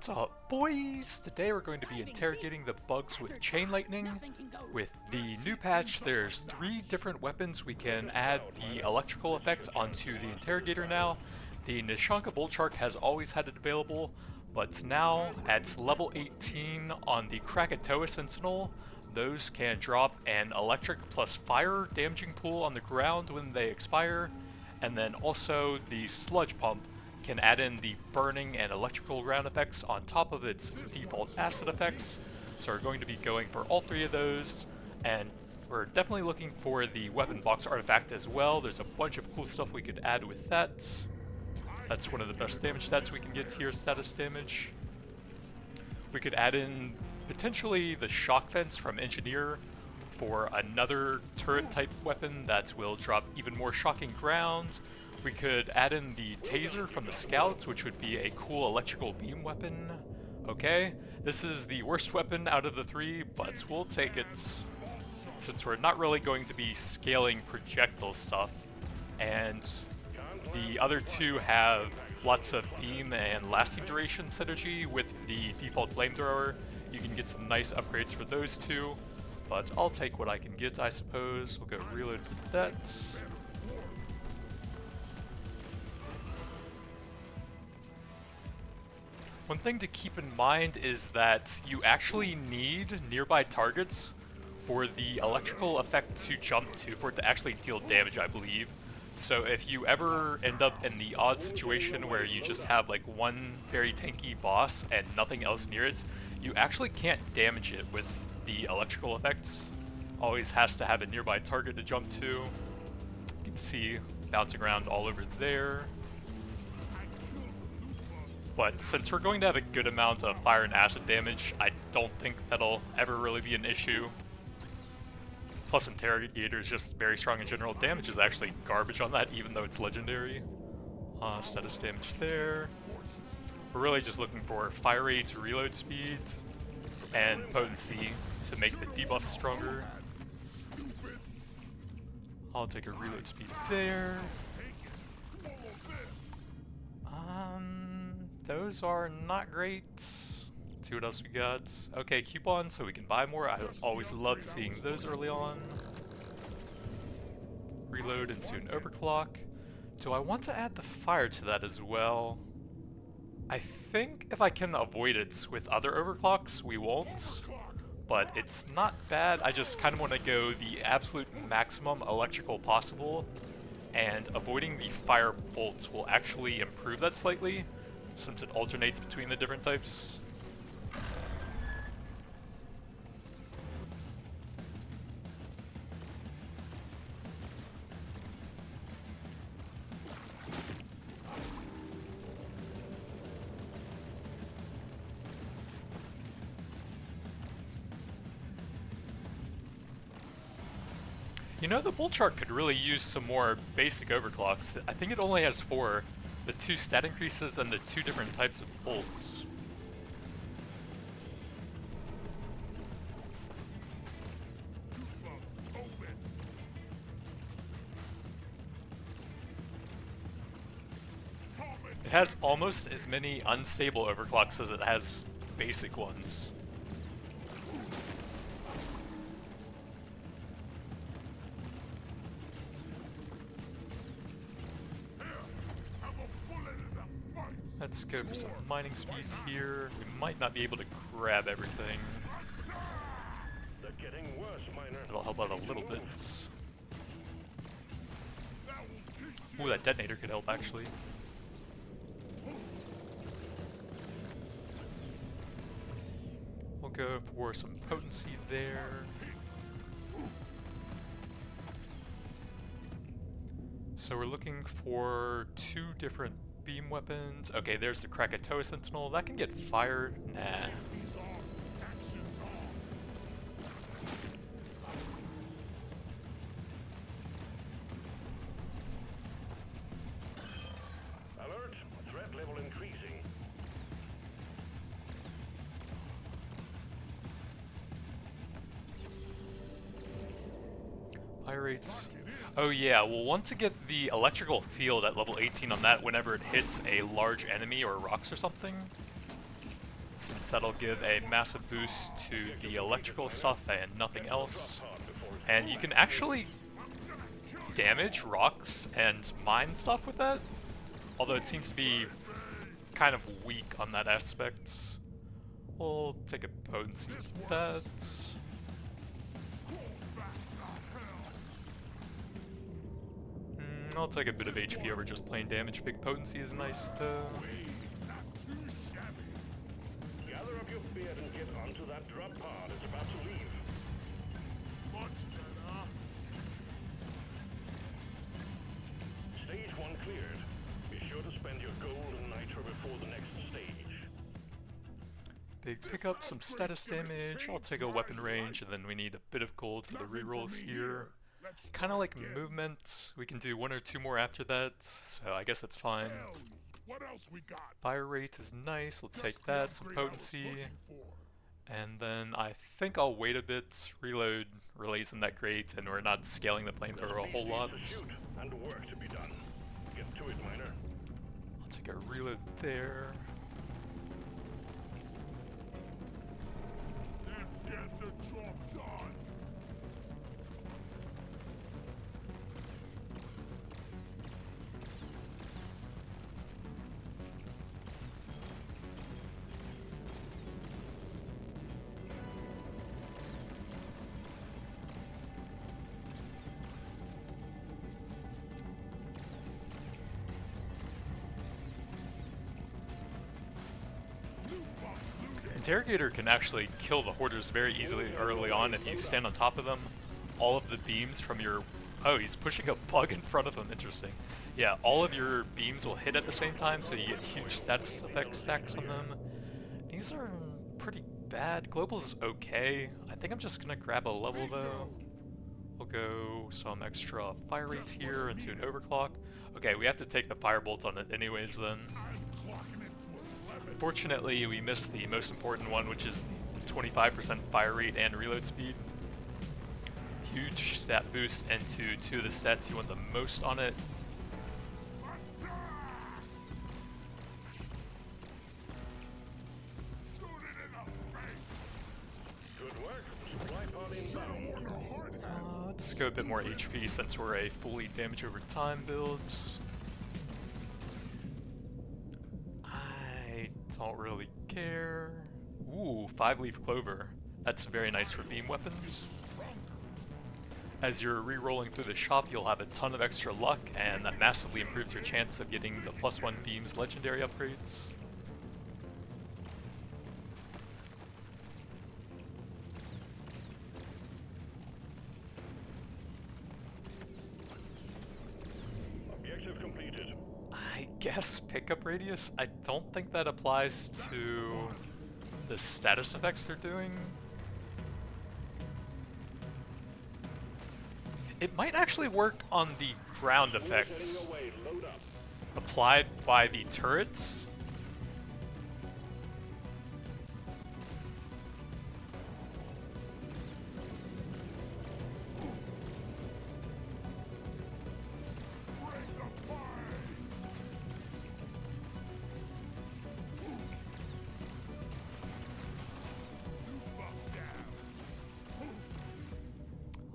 What's up, boys? Today we're going to be interrogating the bugs with chain lightning. With the new patch, there's 3 different weapons we can add the electrical effect onto the interrogator now. The Nishanka Bolt Shark has always had it available, but now at level 18 on the Krakatoa Sentinel, those can drop an electric plus fire damaging pool on the ground when they expire, and then also the Sludge Pump can add in the burning and electrical ground effects on top of its default acid effects. So we're going to be going for all 3 of those, and we're definitely looking for the weapon box artifact as well. There's a bunch of cool stuff we could add with that. That's one of the best damage stats we can get here, status damage. We could add in potentially the shock fence from Engineer for another turret type weapon that will drop even more shocking ground. We could add in the taser from the Scouts, which would be a cool electrical beam weapon. Okay, this is the worst weapon out of the 3, but we'll take it since we're not really going to be scaling projectile stuff, and the other 2 have lots of beam and lasting duration synergy with the default flamethrower. You can get some nice upgrades for those 2, but I'll take what I can get, I suppose. We'll go reload for that. One thing to keep in mind is that you actually need nearby targets for the electrical effect to jump to, for it to actually deal damage, I believe. So if you ever end up in the odd situation where you just have like one very tanky boss and nothing else near it, you actually can't damage it with the electrical effects. Always has to have a nearby target to jump to. You can see bouncing around all over there. But since we're going to have a good amount of fire and acid damage, I don't think that'll ever really be an issue. Plus Interrogator is just very strong in general. Damage is actually garbage on that, even though it's legendary. Status damage there. We're really just looking for fire rate, reload speed, and potency to make the debuff stronger. I'll take a reload speed there. Those are not great. Let's see what else we got. Okay, coupons, so we can buy more. I always love seeing those early on. Reload into an overclock. Do I want to add the fire to that as well? I think if I can avoid it with other overclocks, we won't. But it's not bad. I just kind of want to go the absolute maximum electrical possible, and avoiding the fire bolts will actually improve that slightly, since it alternates between the different types. You know, the Bolt Shark could really use some more basic overclocks. I think it only has 4. The 2 stat increases and the 2 different types of bolts. It has almost as many unstable overclocks as it has basic ones. Let's go for some mining speeds here. We might not be able to grab everything. That'll help out a little bit. Ooh, that detonator could help actually. We'll go for some potency there. So we're looking for 2 different beam weapons. Okay, there's the Krakatoa Sentinel. That can get fired. Nah. Alert! Threat level increasing. Fire rates. Oh yeah, we'll want to get the electrical field at level 18 on that whenever it hits a large enemy or rocks or something. since that'll give a massive boost to the electrical stuff and nothing else. And you can actually damage rocks and mine stuff with that, although it seems to be kind of weak on that aspect. We'll take a potency with that. I'll take a bit of HP over just plain damage. Big potency is nice though. Gather up your beard and get onto that drop pod. It's about to leave. Stage 1 cleared. Be sure to spend your gold and nitro before the next stage. They pick up some status damage. I'll take a weapon range, and then we need a bit of gold for the rerolls here. Kind of like movement. We can do 1 or 2 more after that, so I guess that's fine. Fire rate is nice. We'll take that. Some potency. And then I think I'll wait a bit. Reload really isn't that great, and we're not scaling the flamethrower a whole lot. And work to be done. Get to it, miner. I'll take a reload there. Let's get the job done. Interrogator can actually kill the hoarders very easily early on if you stand on top of them. All of the beams from your... Oh, he's pushing a bug in front of him, interesting. Yeah, all of your beams will hit at the same time, so you get huge status effect stacks on them. These are pretty bad. Global is okay. I think I'm just gonna grab a level though. We'll go some extra fire rates here into an overclock. Okay, we have to take the firebolt on it anyways then. Unfortunately, we missed the most important one, which is the 25% fire rate and reload speed. Huge stat boost into 2 of the stats you want the most on it. Good work. Supply pod inbound. Let's go a bit more HP since we're a fully damage over time build. Don't really care. Ooh, 5-leaf clover. That's very nice for beam weapons. As you're re-rolling through the shop, you'll have a ton of extra luck, and that massively improves your chance of getting the +1 beams legendary upgrades. Objective completed. I guess pickup radius? I don't think that applies to the status effects they're doing. It might actually work on the ground effects applied by the turrets.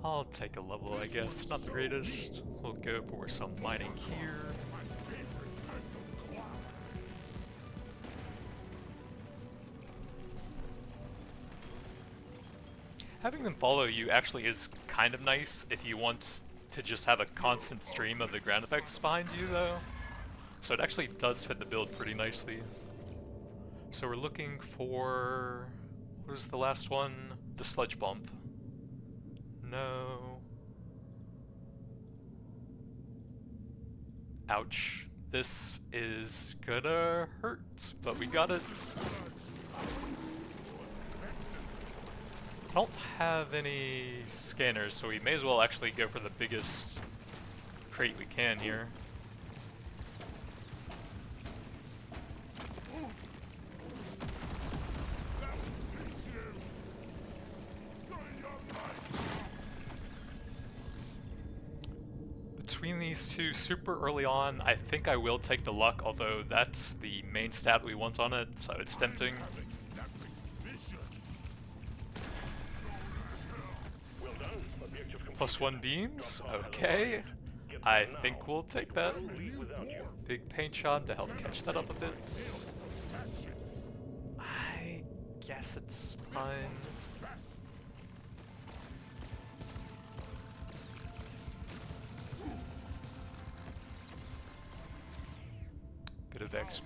I'll take a level, I guess. Not the greatest. We'll go for some mining here. Having them follow you actually is kind of nice if you want to just have a constant stream of the ground effects behind you, though. So it actually does fit the build pretty nicely. So we're looking for... what was the last one? The sludge bump. No. Ouch. This is gonna hurt, but we got it. I don't have any scanners, so we may as well actually go for the biggest crate we can here. Between these two super early on, I think I will take the luck, although that's the main stat we want on it, so it's tempting. Objective +1 beams, okay. I think we'll take that. Big paint job to help catch that up a bit. I guess it's fine. Bit of XP.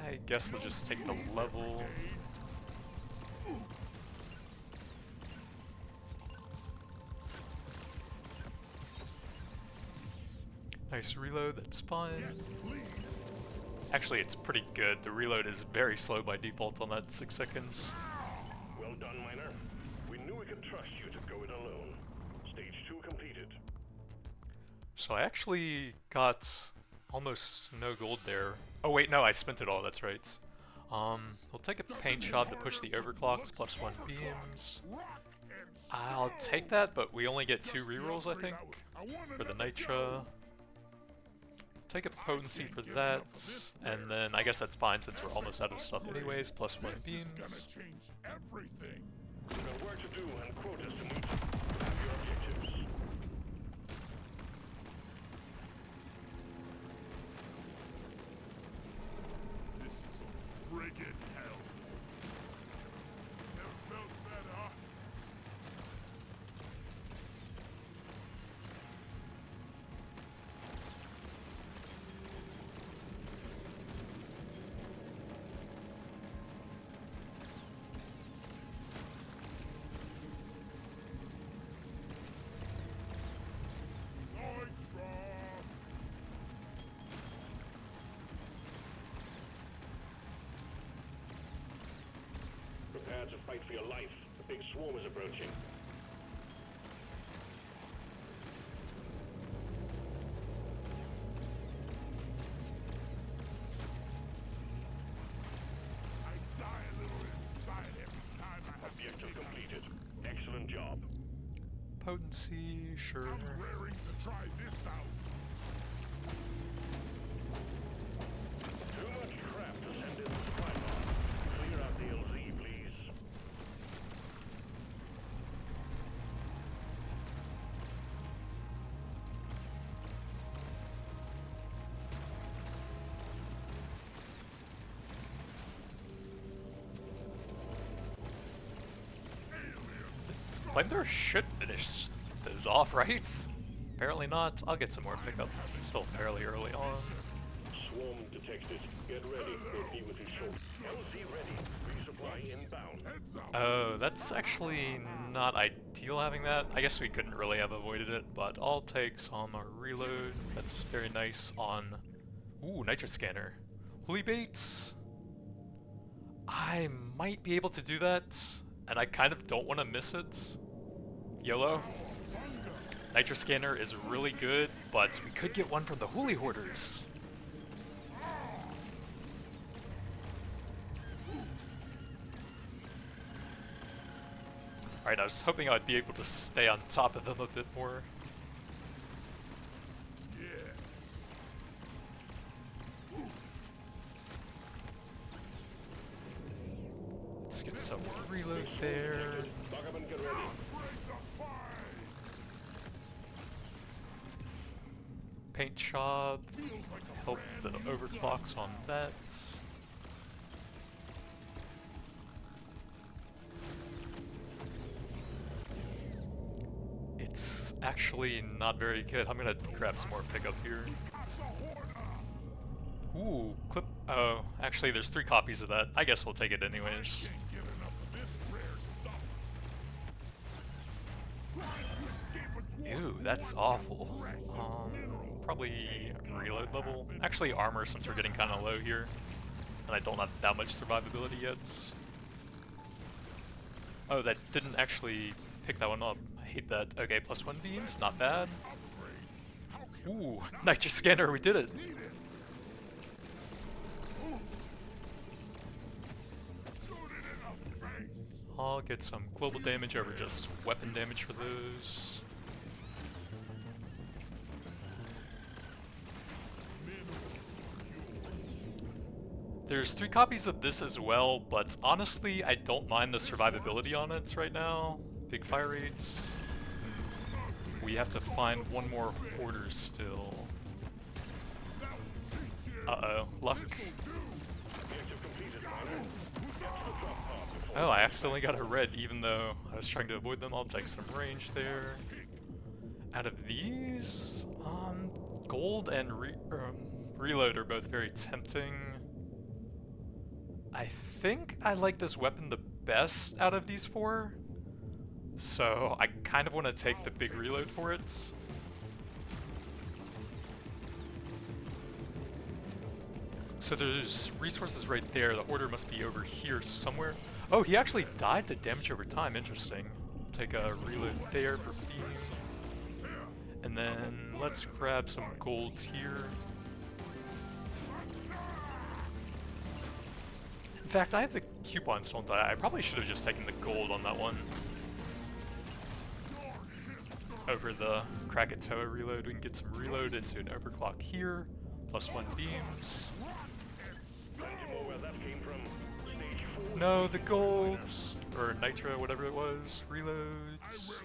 I guess we'll just take the level. Nice reload, that's fine. Actually, it's pretty good. The reload is very slow by default on that 6 seconds. Well done, Miner. We knew we could trust you to go it alone. Stage 2 completed. So I actually got almost no gold there. Oh wait, no, I spent it all, that's right. We'll take a paint job to push the overclocks, +1 beams. I'll take that, but we only get 2 rerolls, I think, for the Nitra. Take a potency for that, and then I guess that's fine since we're almost out of stuff anyways, +1 beams. We've got work to do and quotas to meet. Have your objectives. This is a friggin' hell. Never felt better. Prepare to fight for your life. The big swarm is approaching. I die a little inside every time I have Objective completed. Excellent job. Potency, sure. I'm raring to try this out. Too much crap to send in the supply box. Clear out the LZ, please. Flamethrower should finish those off, right? Apparently not. I'll get some more pickup. It's still fairly early on. Swarm detected. Get ready. We'll be with you shortly. LZ ready. Resupply inbound. Heads up. Oh, that's actually not ideal having that. I guess we couldn't really have avoided it, but I'll take some reload. That's very nice on... Ooh, Nitra Scanner. Holy baits. I might be able to do that, and I kind of don't want to miss it. YOLO. Nitra Scanner is really good, but we could get one from the Holy Hoarders. Alright, I was hoping I'd be able to stay on top of them a bit more. Let's get some reload there. Buck up and get ready. Paint job. Help the overclocks on that. It's actually not very good. I'm gonna grab some more pickup here. Ooh, clip. Oh, actually, there's 3 copies of that. I guess we'll take it anyways. Ew, that's awful. Probably reload level. Actually, armor since we're getting kind of low here, and I don't have that much survivability yet. Oh, that didn't actually pick that one up. I hate that. Okay, +1 beams, not bad. Ooh, Nitra Scanner, we did it. I'll get some global damage over just weapon damage for those. There's 3 copies of this as well, but honestly, I don't mind the survivability on it right now. Big fire rates. We have to find one more hoarder still. Uh-oh, luck. Oh, I accidentally got a red even though I was trying to avoid them. I'll take some range there. Out of these, gold and reload are both very tempting. I think I like this weapon the best out of these 4. So I kind of want to take the big reload for it. So there's resources right there. The order must be over here somewhere. Oh, he actually died to damage over time. Interesting. Take a reload there for beam. And then let's grab some golds here. In fact, I have the coupons, don't I? I probably should have just taken the gold on that one. Over the Krakatoa reload, we can get some reload into an overclock here. +1 beams. No, the golds, or nitro, whatever it was. Reloads.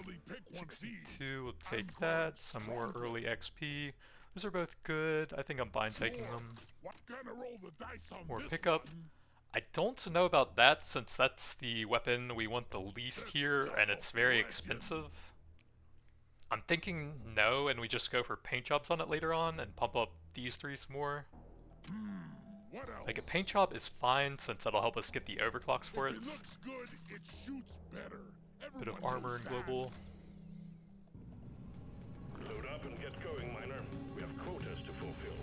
62, we'll take that. Some more early XP. Those are both good. I think I'm fine taking them. More pickup. I don't know about that since that's the weapon we want the least here and it's very expensive. I'm thinking no, and we just go for paint jobs on it later on and pump up these 3 some more. Like a paint job is fine since that'll help us get the overclocks for it. Bit of armor and global. Load up and get going, miner. We have quotas to fulfill.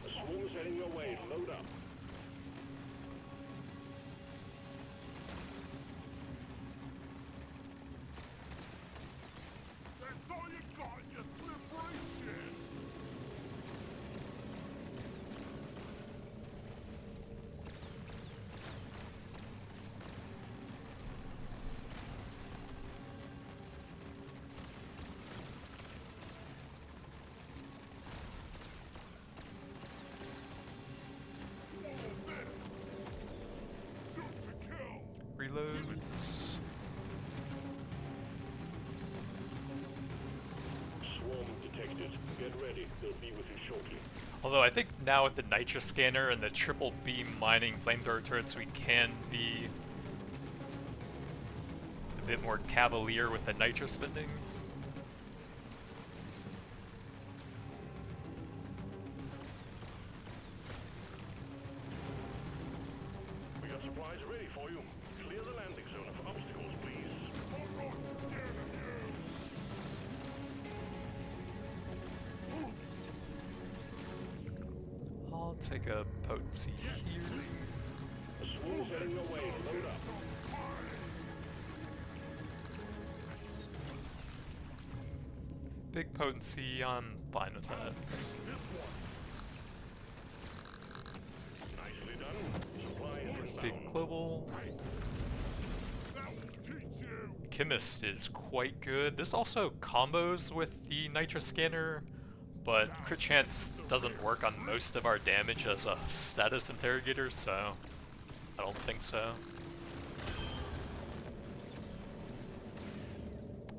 The swarm's heading your way. Load up. That's all you got, you slippery shit! Reloads. Swarm detected. Get ready. They'll be with you shortly. Although I think now with the nitro scanner and the triple beam mining flamethrower turrets, we can be a bit more cavalier with the nitro spending. We got supplies ready for you. Clear the landing zone of obstacles, please. I'll take a potency here. The swarm's heading your way. Load up. Big potency, I'm fine with that. Nicely done. Supply is inbound. Big global. Chemist is quite good. This also combos with the nitro scanner, but crit chance doesn't work on most of our damage as a status interrogator, so I don't think so.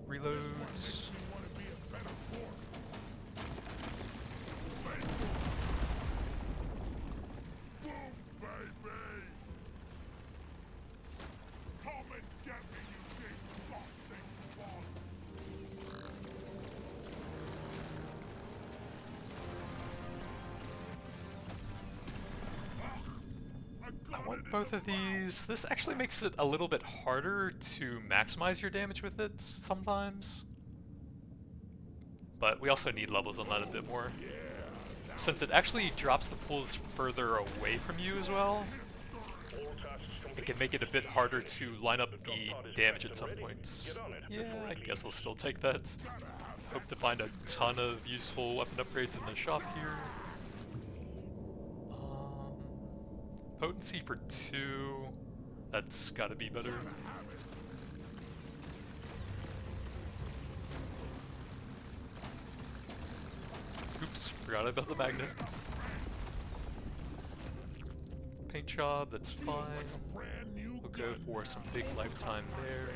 Reloads. want both of these. This actually makes it a little bit harder to maximize your damage with it sometimes. But we also need levels on that a bit more. Since it actually drops the pulls further away from you as well, it can make it a bit harder to line up the damage at some points. Yeah, I guess I'll still take that. Hope to find a ton of useful weapon upgrades in the shop here. Potency for 2. That's gotta be better. Oops, forgot about the magnet. Paint job, that's fine. We'll go for some big lifetime there.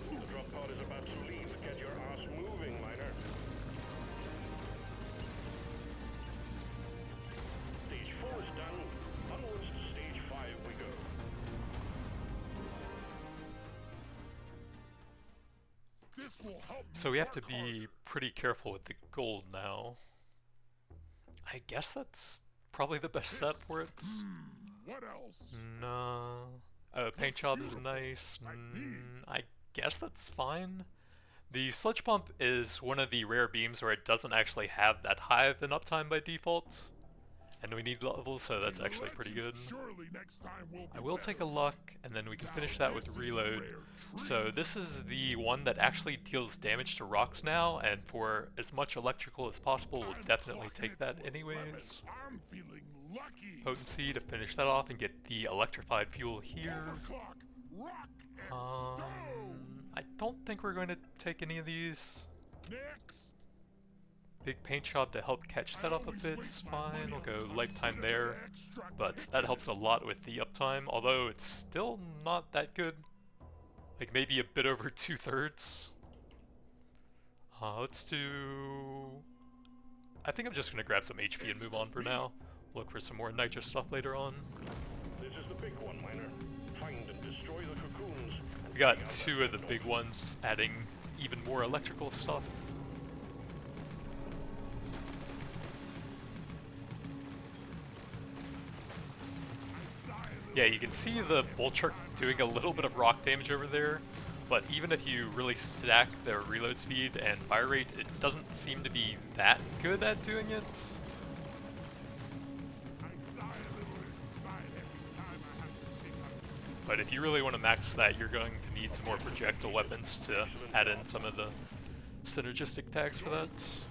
The drop pod is about to leave. Get your ass moving, miner. Stage 4 is done. Onwards to stage 5 we go. This will help. So we have to be pretty careful with the gold now. I guess that's probably the best set for it. What else? No. Paint job is nice. I guess that's fine. The sludge pump is one of the rare beams where it doesn't actually have that high of an uptime by default. And we need levels, so that's actually pretty good. I will take a luck, and then we can finish that with reload. So this is the one that actually deals damage to rocks now, and for as much electrical as possible, we'll definitely take that anyways. Potency to finish that off and get the electrified fuel here. I don't think we're going to take any of these. Big paint job to help catch that up a bit is fine. We'll go lifetime there, but that helps a lot with the uptime, although it's still not that good. Like maybe a bit over 2/3. Let's do... I think I'm just going to grab some HP and move on for now. Look for some more nitro stuff later on. This is the big one, miner. Find and destroy the cocoons. We got 2 of the big ones, adding even more electrical stuff. Yeah, you can see the bolt shark doing a little bit of rock damage over there, but even if you really stack their reload speed and fire rate, it doesn't seem to be that good at doing it. But if you really want to max that, you're going to need some more projectile weapons to add in some of the synergistic tags for that.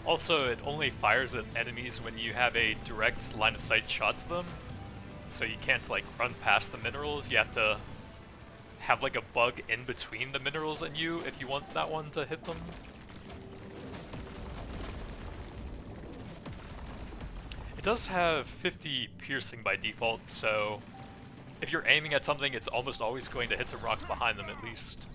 Also, it only fires at enemies when you have a direct line of sight shot to them. So you can't like run past the minerals, you have to have like a bug in between the minerals and you if you want that one to hit them. It does have 50 piercing by default, so if you're aiming at something, it's almost always going to hit some rocks behind them at least.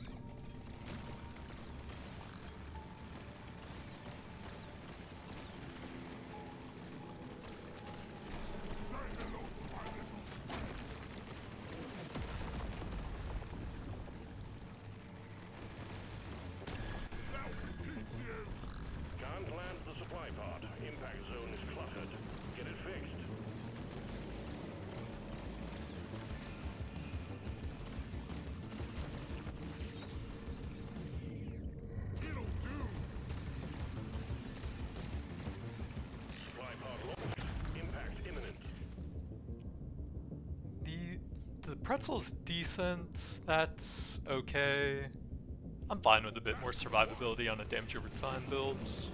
The pretzel's decent, that's okay. I'm fine with a bit more survivability on a damage over time builds.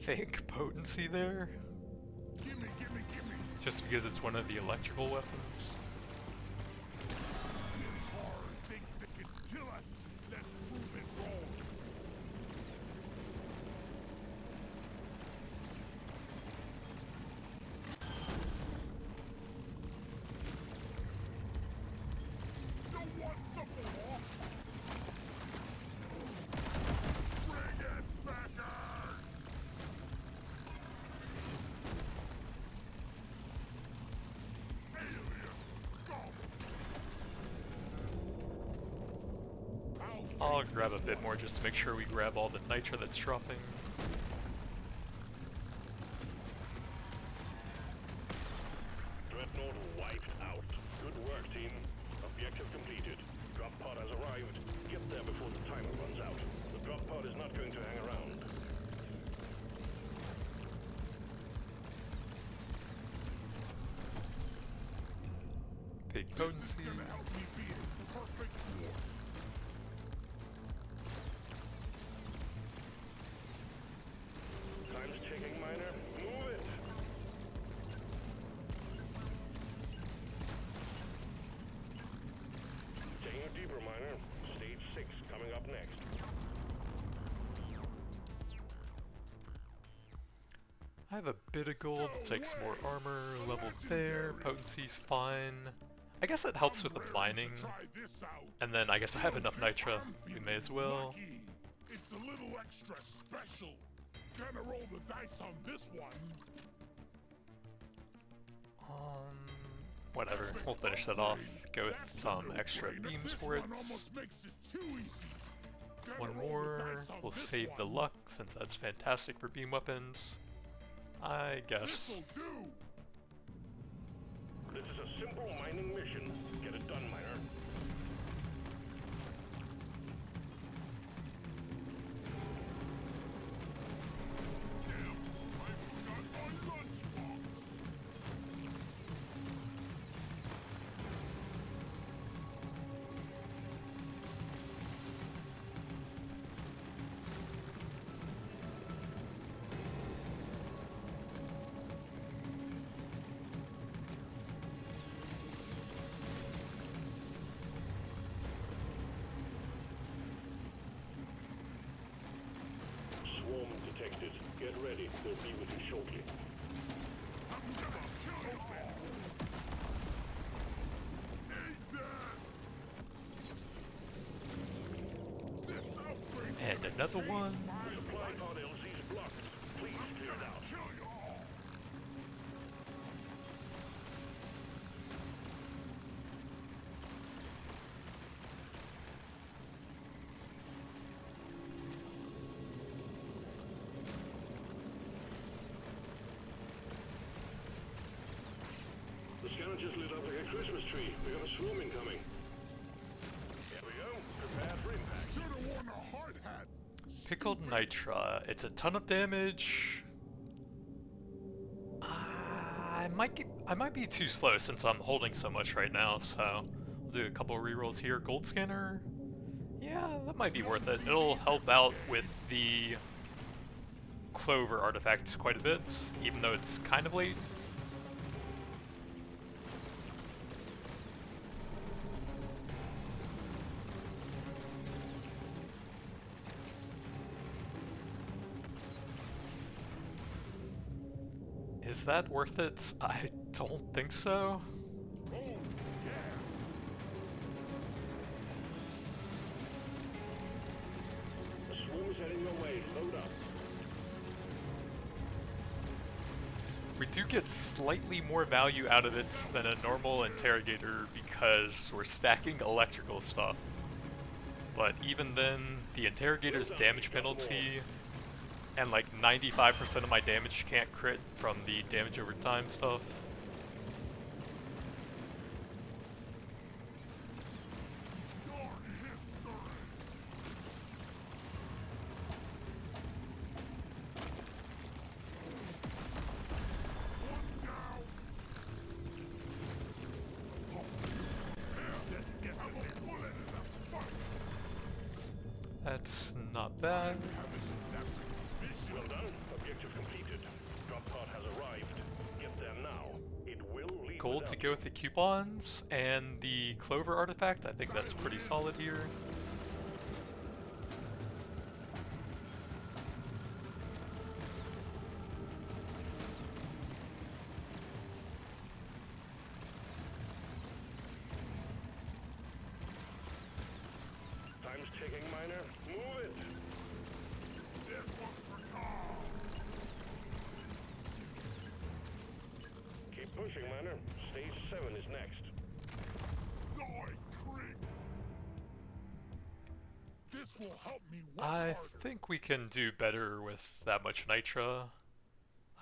think potency there, Gimme, gimme, gimme. just because it's one of the electrical weapons. Hard things that can kill us. Let's prove it wrong. You want some more? Bring it back! I'll grab a bit more just to make sure we grab all the nitra that's dropping. Dreadnought wiped out. Good work, team. Objective completed. Drop pod has arrived. Get there before the timer runs out. The drop pod is not going to hang around. Big potency. Gonna help me be a perfect dwarf. Time's ticking, miner. Move it! Taking you deeper, miner. Stage 6 coming up next. I have a bit of gold, take some more armor, level there, potency's fine. I guess it helps with the mining, Try this out. and then I guess I have enough nitra, we may as well. Lucky. It's a little extra special. Gonna roll the dice on this one. Whatever, we'll finish that off. Go with some extra beams for it. Almost makes it too easy. Gonna One roll the more, dice on we'll this save the one. luck since that's fantastic for beam weapons. I guess. This'll do. This is a simple mining mission. Get it done, miner. Damn, I forgot my lunchbox. Swarm detected. Get ready. We'll be with you shortly. I'm gonna kill you all. Eat that. This outbreak And another one. Supply pod LZ is blocked. Please clear it out. kill you all. The scanner just lit up like a Christmas tree. We got a swarm incoming. Here we go. Prepare for impact. Should've worn a hard hat. Pickled nitra. It's a ton of damage. I might be too slow since I'm holding so much right now, so I'll do a couple rerolls here. Gold scanner. Yeah, that might be worth it. It'll help out with the clover artifact quite a bit, even though it's kind of late. Is that worth it? I don't think so. Oh, yeah. The swarm is heading your way. Load up. We do get slightly more value out of it than a normal interrogator because we're stacking electrical stuff. But even then, the interrogator's damage penalty and like 95% of my damage can't crit from the damage over time stuff. Your history. One down. Let's get a bullet in the fight. That's not bad. Well done. Objective pod has arrived. Get there now. It will leave Gold to without go with the coupons and the clover artifact. I think that's pretty solid here. Time's ticking, miner. Move it. This one's for Carl. Keep pushing, miner. Stage 7 is next. Die, creep. This will help me work I harder. think we can do better with that much nitra.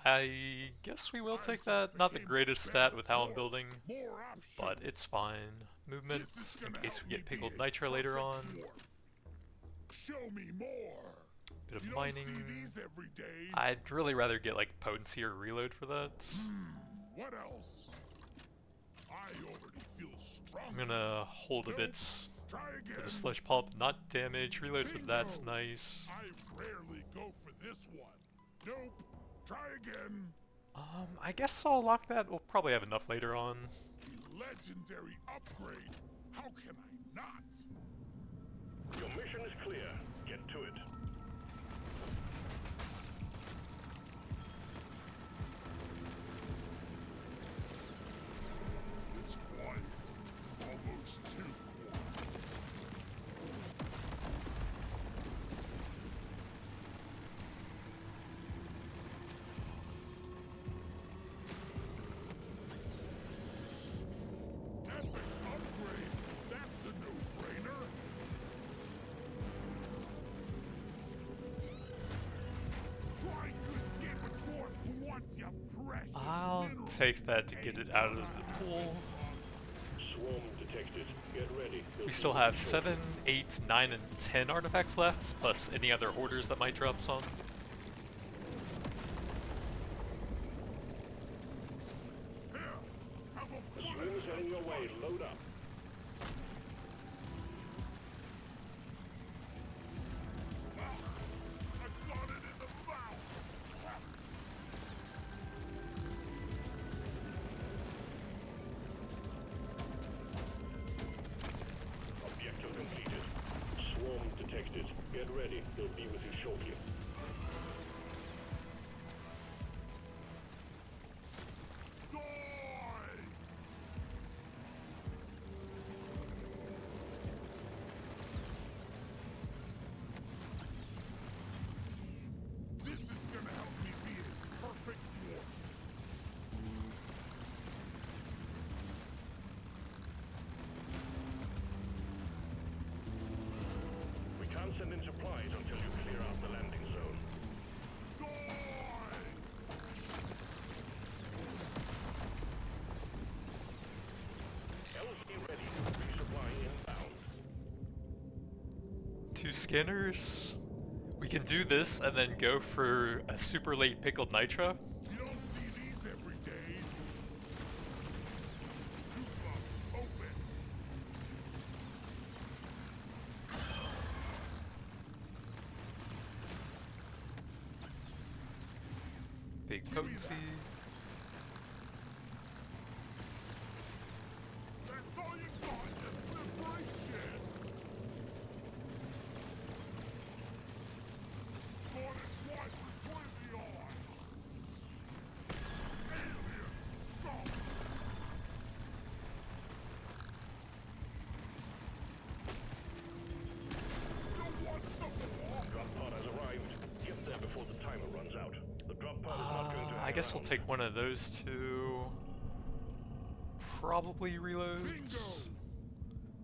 I guess we will take that. Not the greatest stat with how I'm building, More options. but it's fine. Movement, This is in gonna case help we me get be pickled a nitra later on. perfect dwarf. Show me more. Bit of You mining. don't see these every day. I'd really rather get like potency or reload for that. What else? I already feel strong. I'm gonna hold a bit Try again. for the sludge pulp, not damage. Reload for that's nice. I rarely go for this one. Nope. Try again. I guess I'll lock that. We'll probably have enough later on. Legendary upgrade. How can I not? Your mission is clear. Get to it. It's quiet. Almost too quiet. Epic upgrade. That's a no-brainer. Try to escape a dwarf who wants your precious I'll minerals. take that to get it out of the pool. Swarm detected. Get ready. We still have 7, 8, 9, and 10 artifacts left, plus any other hoarders that might drop some. Here, have a The bullet. swing's heading your way. Load up. I got it in the mouth. Objective completed. Swarm detected. Get ready. They'll be with you shortly. Die! This is gonna help me be a perfect dwarf. We can't send in supplies until you clear out the landing zone. Die! LC ready. Resupply inbound. 2 scanners. We can do this and then go for a super late pickled nitra. You don't see these every day. Goosebumps, open. Big potency. That's all you got, you slippery shit. Got it right between the eyes. Alien, stop. You want some more? Drop pod has arrived. Get there before the timer runs out. The drop pod is not going to I hang guess we'll around. take one of those two. Probably reloads. Bingo.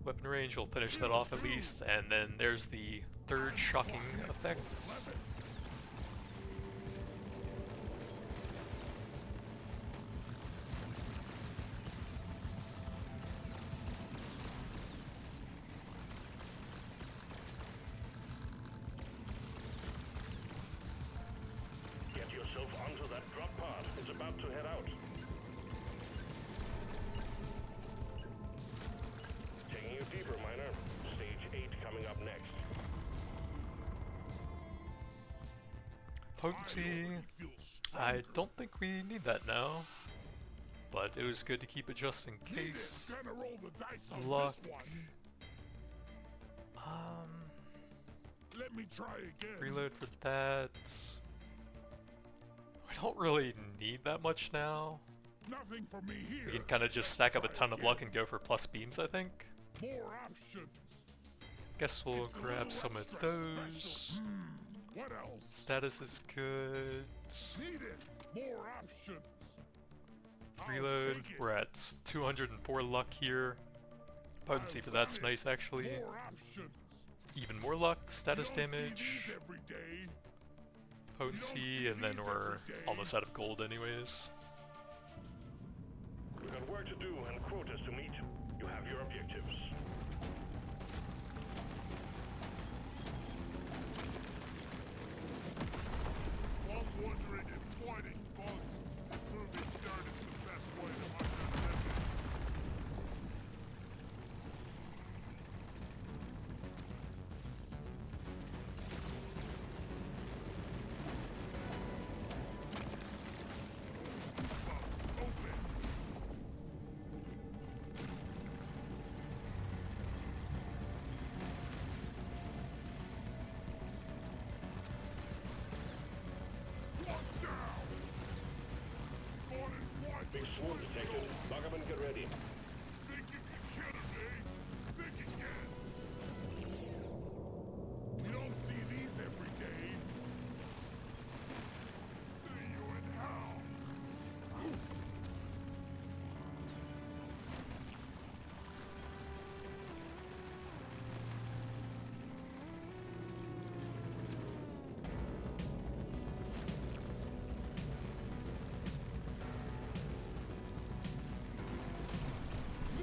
Weapon range will finish that off at least, and then there's the third shocking effect. Get yourself onto that drop pod. It's about to head out. Taking you deeper, miner. Stage 8 coming up next. Potency. I don't think we need that now, but it was good to keep it just in case. Gonna roll the dice on Luck. this one. Let me try again. Reload for that. We don't really need that much now. Nothing for me here. We can kind of just stack up a ton of luck and go for plus beams, I think. More options. Guess we'll It's a grab little some of extra those. special. What else? Status is good. Need it. More options. I'll Reload. take it. We're at 204 luck here. Potency for that's nice actually. More options. Even more luck, status You don't see damage, these every day. potency, and then we're almost out of gold anyways. We've got work to do and quotas to meet. You have your objectives. I'm wondering if fighting bugs moving dirt is the best way to hunt them living. Open. One down. Going in one. Big swarm detected. Lock up and get ready. Think you can kill him, eh? Think you can. You don't see these every day. See you in hell.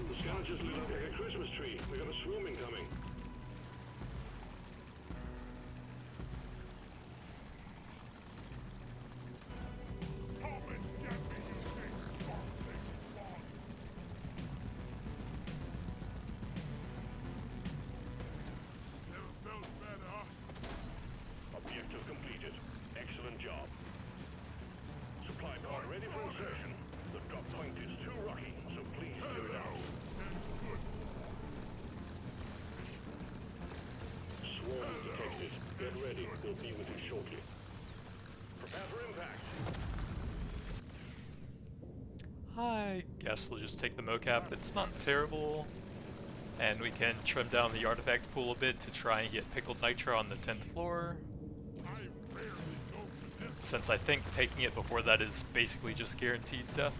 The scout just lit up like a Christmas tree. We got a swarm incoming. Come and get me, you big scarf-faced bug. Never felt better. Objective completed. Excellent job. Supply pod ready for insertion. The drop point is too rocky, so please clear it out. Good. Swarm detected. Get ready. We'll be with you shortly. Prepare for impact. I guess we'll just take the mocap. It's not terrible. And we can trim down the artifact pool a bit to try and get pickled nitro on the 10th floor. I rarely go for this. Since I think taking it before that is basically just guaranteed death.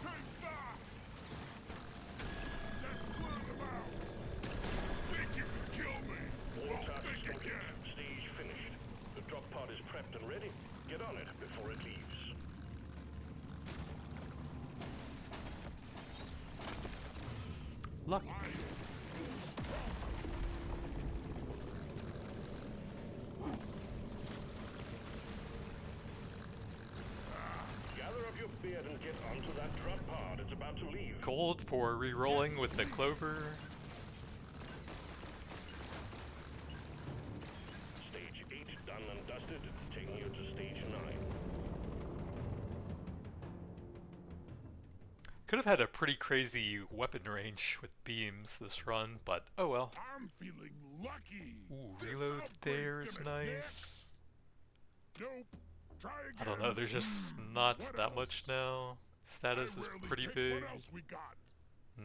Take that! Just clear them out. Think you can kill me? All Don't tasks think you complete. can. Stage finished. The drop pod is prepped and ready. Get on it before it leaves. Luck. Gather up your beard and get onto that drop pod. It's about to leave. Gold for re-rolling with the clover. Stage 8 done and dusted. Taking you to stage 9. Could have had a pretty crazy weapon range with beams this run, but oh well. I'm feeling lucky. Ooh, This reload outbreak's there is gonna hit. nice. Nope. Try again. I don't know, there's just not What that else? much now. Status I is rarely pretty pick big. What else we got?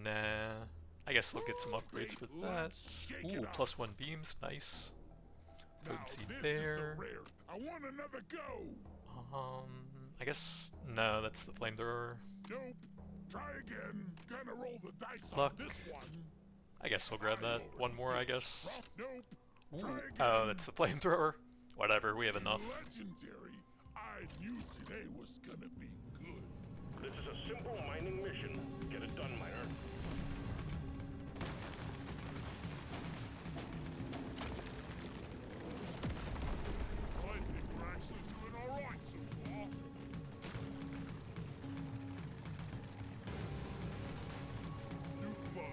Nah. I guess we'll get some upgrades for that. Let's shake it Ooh, up. +1 beams, nice. Now Potency this there. is a rare. I want another go. I guess no, that's the flamethrower. Nope. Try again. Gonna roll the dice Luck. on this one. I guess we'll grab that. One more, I guess. Nope. Ooh. Try again. Oh, that's the flamethrower. Whatever, we have enough. Legendary. I knew today was gonna be good. This is a simple mining mission. Get it done, miner. I think we're actually doing all right so far. New bug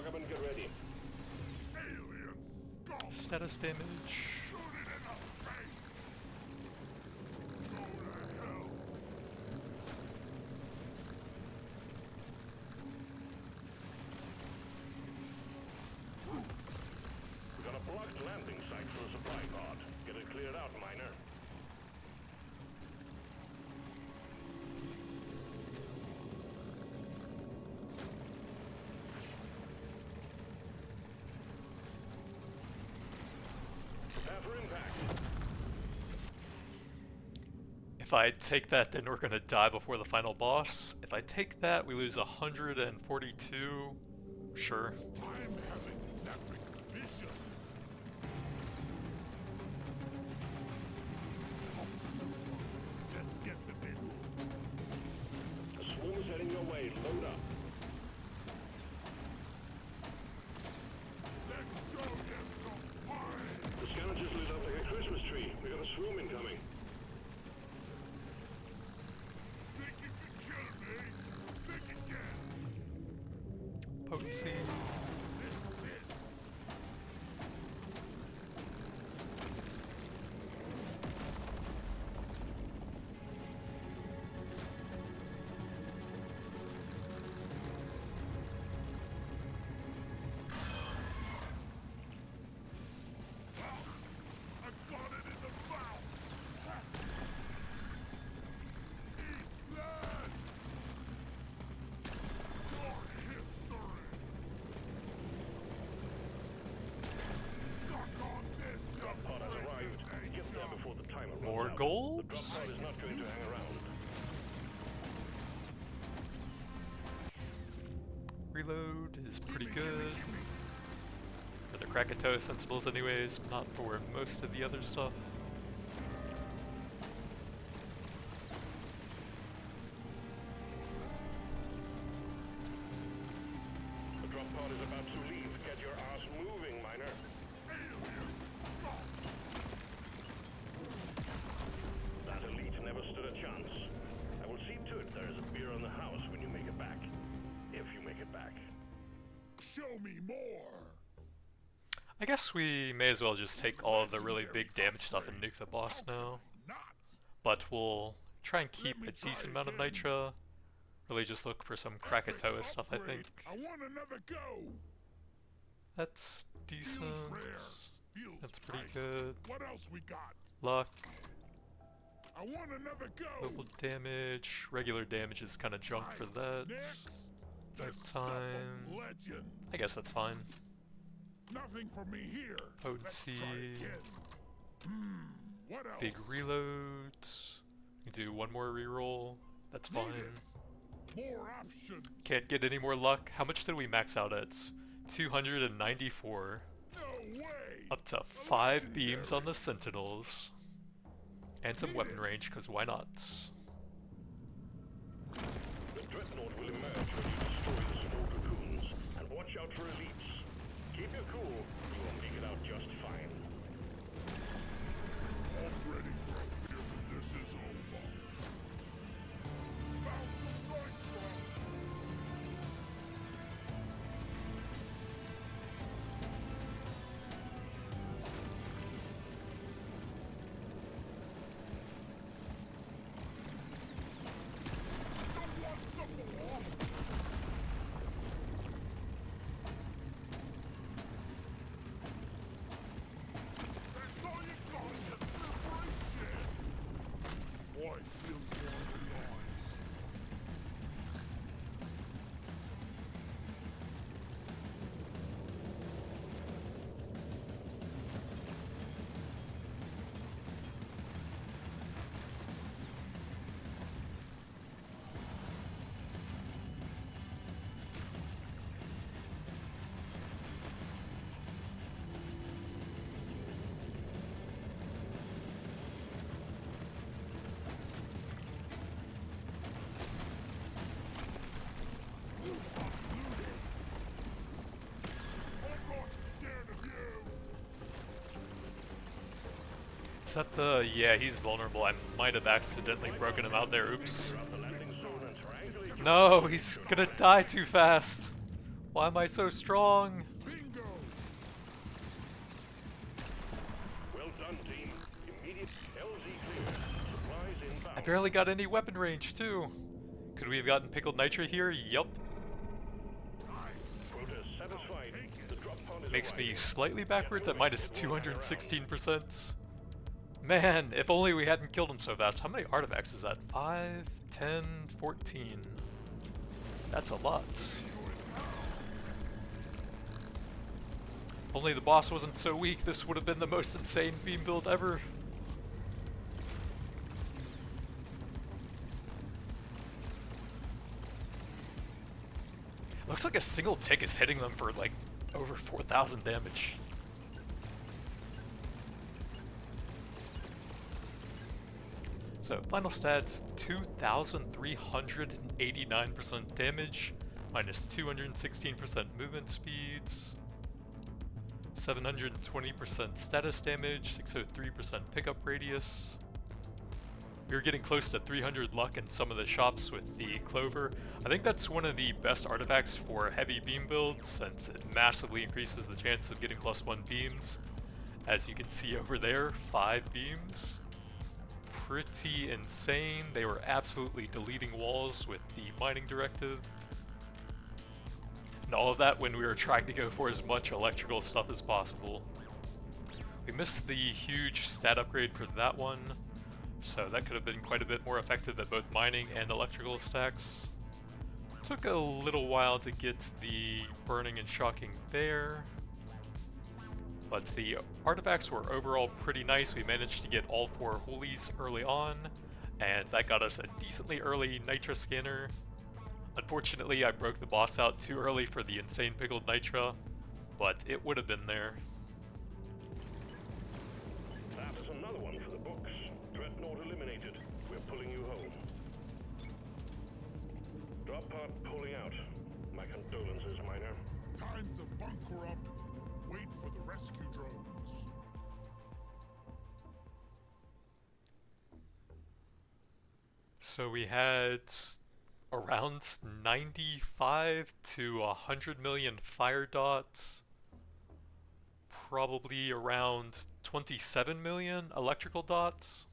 Stock up and get ready. Alien scum! Status damage. Shoot it in the face! Go to hell! We got a blocked landing site for the supply pod. Get it cleared out, miner. Prepare for impact. If I take that, then we're gonna die before the final boss. If I take that, we lose 142. Sure. I'm having an epic vision! Let's get the big one. A swarm is heading your way. Load up. Let's show them some pie! The scanner just lit up like a Christmas tree. We got a swarm incoming. Think you can kill me? Think again! Potency. This is it! I got it in the mouth! Eat that! Your history! Suck on this! Drop pod has arrived. Get there before the timer runs More out. gold? The drop pod is not going to hang around. Reload is pretty good. For the Krakatoa sensibles anyways, not for most of the other stuff. The drop pod is about to leave. Get your ass moving, miner. That elite never stood a chance. I will see to it there is a beer on the house when you make it back. If you make it back. Show me more! I guess we may as well just take all of the really big damage stuff and nuke the boss now. Not! But we'll try and keep a decent amount of nitra. Really just look for some Krakatoa stuff, I think. I want another go! That's decent. Feels rare. Feels That's pretty tight. good. What else we got? Luck, I want another go! local damage, regular damage is kind of junk for that. Next, the stuff of Lifetime. legend. I guess that's fine. Nothing for me here. Potency. Let's try again. What else? Big reload. You can do one more reroll. That's Need fine. it. More options. Can't get any more luck. How much did we max out at? 294. No way. Up to 5 beams on the sentinels. And some weapon range, because why not? The dreadnought will emerge when you destroy the small cocoons. And watch out for elites. Keep your cool. You will make it out just fine. I'm ready for a beer when this is over. Found the strike drop. Is that the... Yeah, he's vulnerable. I might have accidentally broken him out there. Oops. No, he's gonna die too fast. Why am I so strong? Bingo! Well done, team. Immediate LZ clear. Supplies inbound. I barely got any weapon range too. Could we have gotten pickled nitra here? Yup. Quota satisfied. The drop pod is Makes me arriving. slightly backwards at minus 216%. Man, if only we hadn't killed him so fast. How many artifacts is that? 5, 10, 14. That's a lot. If only the boss wasn't so weak, this would have been the most insane beam build ever. Looks like a single tick is hitting them for like over 4,000 damage. So final stats, 2,389% damage, minus 216% movement speeds, 720% status damage, 603% pickup radius. We were getting close to 300 luck in some of the shops with the clover. I think that's one of the best artifacts for heavy beam builds since it massively increases the chance of getting +1 beams. As you can see over there, 5 beams. Pretty insane. They were absolutely deleting walls with the mining directive. And all of that when we were trying to go for as much electrical stuff as possible. We missed the huge stat upgrade for that one, so that could have been quite a bit more effective at both mining and electrical stacks. Took a little while to get the burning and shocking there, but the artifacts were overall pretty nice. We managed to get all 4 hoolies early on, and that got us a decently early nitra scanner. Unfortunately, I broke the boss out too early for the insane pickled nitra, but it would have been there. That is another one for the books. Dreadnought eliminated. We're pulling you home. Drop pod pulling out. My condolences, Miner. Time to bunker up. Wait for the rescue drones. So we had around 95 to 100 million fire dots, probably around 27 million electrical dots,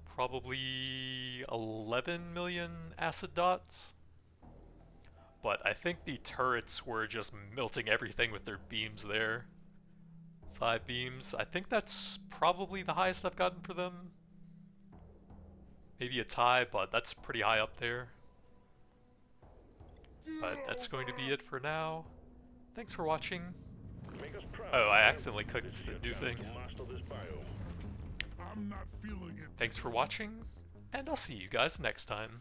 probably 11 million acid dots. But I think the turrets were just melting everything with their beams there. 5 beams. I think that's probably the highest I've gotten for them. Maybe a tie, but that's pretty high up there. But that's going to be it for now. Thanks for watching. Make us proud. Oh, I accidentally clicked the new thing. Master this biome. I'm not feeling it. Thanks for watching, and I'll see you guys next time.